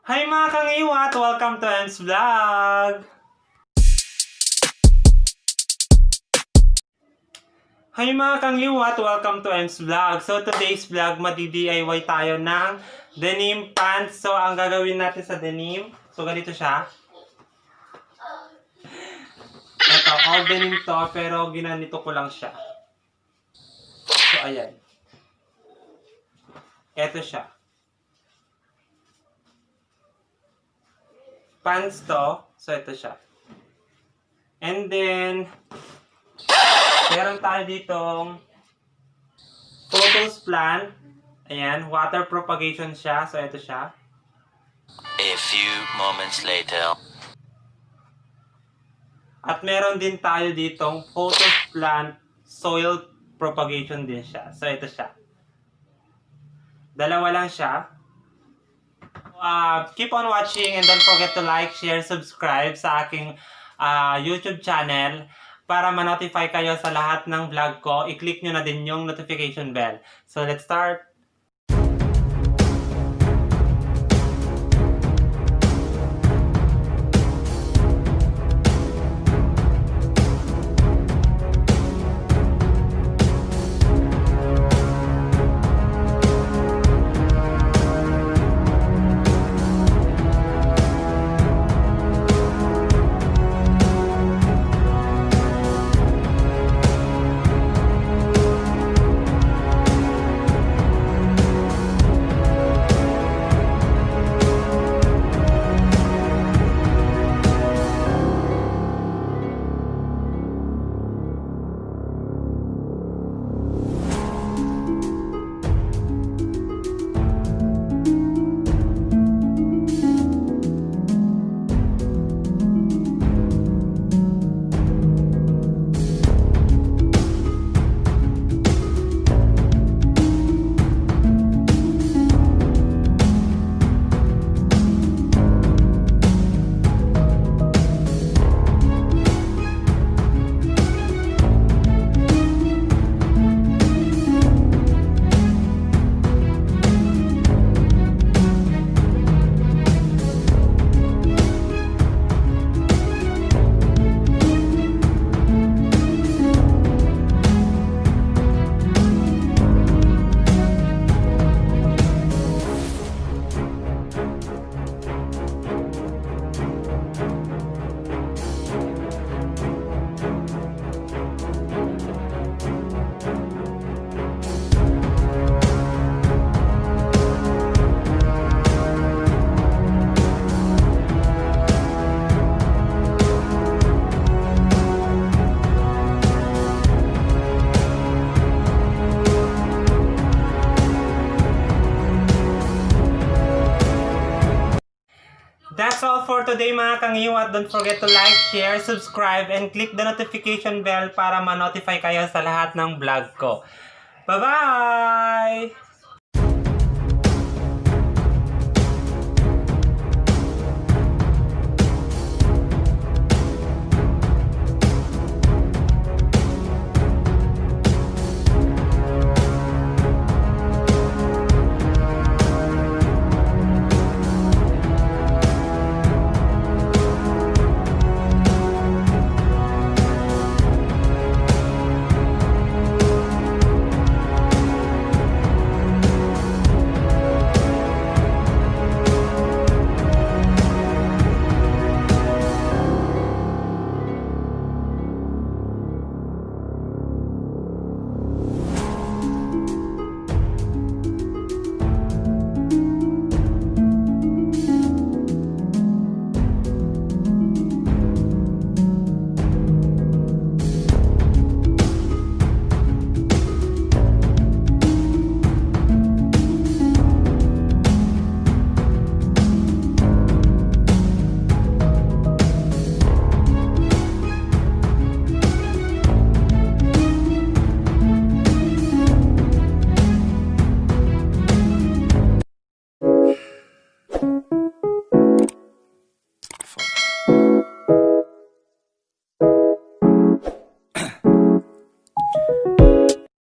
Hi mga Kangiwat! Welcome to M's Vlog! Hi mga Kangiwat! Welcome to M's Vlog! So today's vlog, madi-DIY tayo ng denim pants. So ang gagawin natin sa denim, so ganito siya. Ito, all denim to, pero ginanito ko lang siya. So ayan. Ito siya. Pants to. So ito siya. And then, meron tayo ditong Pothos plant. Ayan, water propagation siya. So ito siya. A few moments later. At meron din tayo ditong Pothos plant soil propagation din siya. So ito siya. Dalawa lang siya. Keep on watching and don't forget to like, share, subscribe sa aking YouTube channel para ma-notify kayo sa lahat ng vlog ko. I-click nyo na din yung notification bell. So let's start! That's all for today mga Kangiwat. Don't forget to like, share, subscribe, and click the notification bell para ma-notify kayo sa lahat ng vlog ko. Bye-bye!